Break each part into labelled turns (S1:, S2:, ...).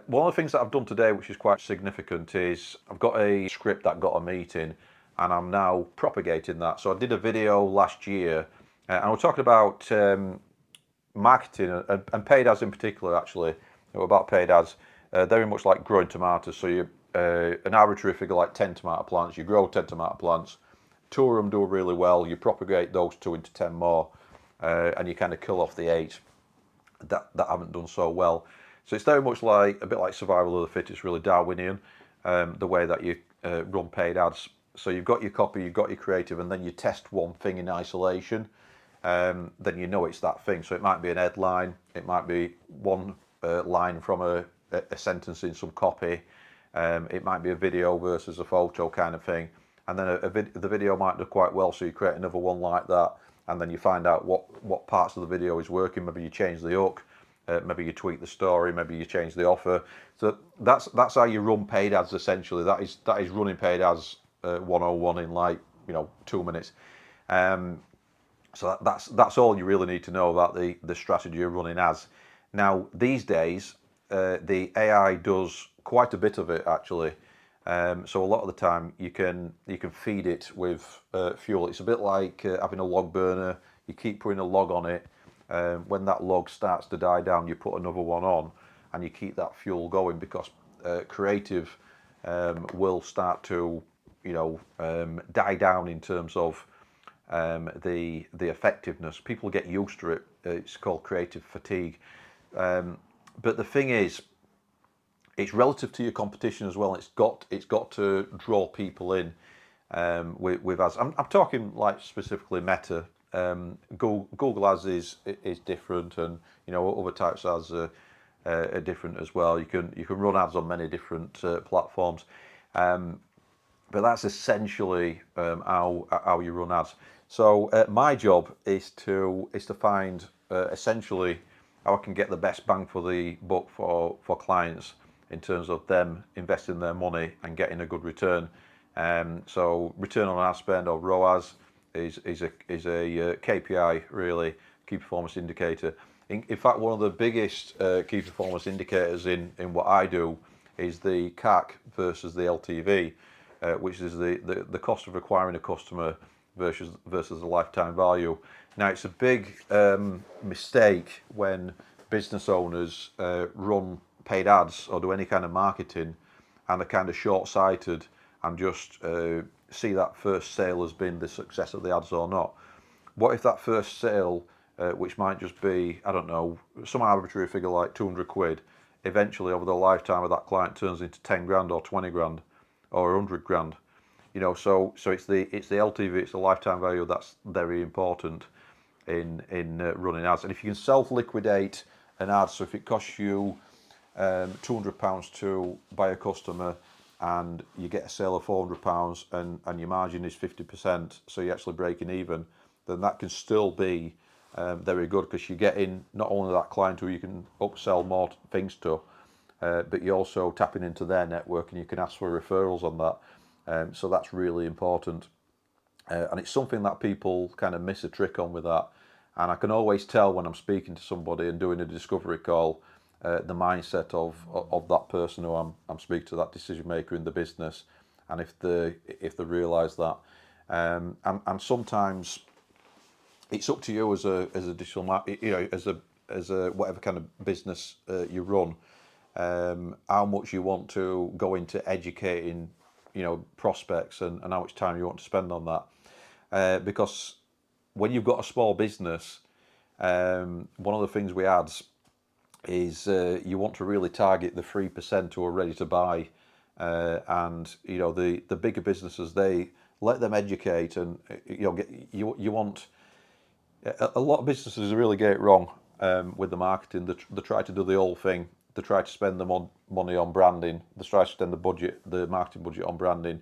S1: One of the things that I've done today, which is quite significant, is I've got a script that got a meeting, and I'm now propagating that. So I did a video last year, and we're talking about marketing and paid ads in particular. Actually, about paid ads, very much like growing tomatoes. So you an arbitrary figure like 10 tomato plants. You grow 10 tomato plants, two of them do really well. You propagate those two into 10 more, and you kind of kill off the 8 that haven't done so well. So it's very much like a bit like survival of the fittest, really Darwinian, the way that you run paid ads. So you've got your copy, you've got your creative, and then you test one thing in isolation. Then you know it's that thing. So it might be an headline, it might be one line from a sentence in some copy, it might be a video versus a photo kind of thing, and then the video might do quite well, so you create another one like that, and then you find out what parts of the video is working. Maybe you change the hook, maybe you tweak the story, maybe you change the offer. So that's how you run paid ads essentially. That is running paid ads 101 in, like, 2 minutes. So that's all you really need to know about the strategy of running ads. Now these days, the AI does quite a bit of it actually. So a lot of the time you can feed it with fuel. It's a bit like having a log burner. You keep putting a log on it. When that log starts to die down, you put another one on, and you keep that fuel going, because creative will start to die down in terms of the effectiveness. People get used to it. It's called creative fatigue. But the thing is, it's relative to your competition as well. It's got to draw people in with ads. I'm talking like specifically Meta. Google Ads is different, and other types of ads are different as well. You can run ads on many different platforms, but that's essentially how you run ads. So my job is to find essentially how I can get the best bang for the buck for clients in terms of them investing their money and getting a good return. So return on ad spend, or ROAS, is a KPI, really, key performance indicator. In fact, one of the biggest key performance indicators in what I do is the CAC versus the LTV, which is the cost of acquiring a customer versus the lifetime value. Now, it's a big mistake when business owners run paid ads or do any kind of marketing, and they're kind of short-sighted and just see that first sale as being the success of the ads or not. What if that first sale, which might just be, I don't know, some arbitrary figure like 200 quid, eventually over the lifetime of that client turns into 10 grand or 20 grand or 100 grand? So it's the LTV, it's the lifetime value, that's very important in running ads. And if you can self-liquidate an ad, so if it costs you £200 to buy a customer, and you get a sale of £400, and your margin is 50%, so you're actually breaking even, then that can still be very good, because you're getting not only that client who you can upsell more things to, but you're also tapping into their network, and you can ask for referrals on that. So that's really important, and it's something that people kind of miss a trick on with that. And I can always tell when I'm speaking to somebody and doing a discovery call, the mindset of that person who I'm speaking to, that decision maker in the business, and if they realise that, and sometimes it's up to you as a digital as a whatever kind of business you run, how much you want to go into educating prospects, and how much time you want to spend on that, because when you've got a small business, one of the things we ads is you want to really target the 3% who are ready to buy, and the bigger businesses, they let them educate, and you want a lot of businesses really get it wrong with the marketing. They try to do the whole thing. They try to spend the money on branding. They try to spend the marketing budget on branding,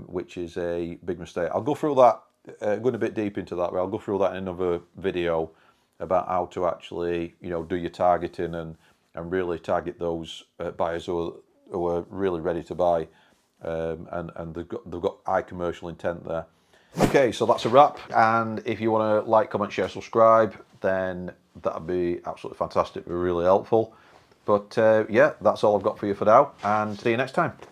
S1: which is a big mistake. I'll go through that, going a bit deep into that, but I'll go through that in another video about how to actually do your targeting and really target those buyers who are really ready to buy, and they've got high commercial intent there. Okay, so that's a wrap, and if you want to like, comment, share, subscribe, then that'd be absolutely fantastic. It'd be really helpful. But yeah, that's all I've got for you for now, and see you next time.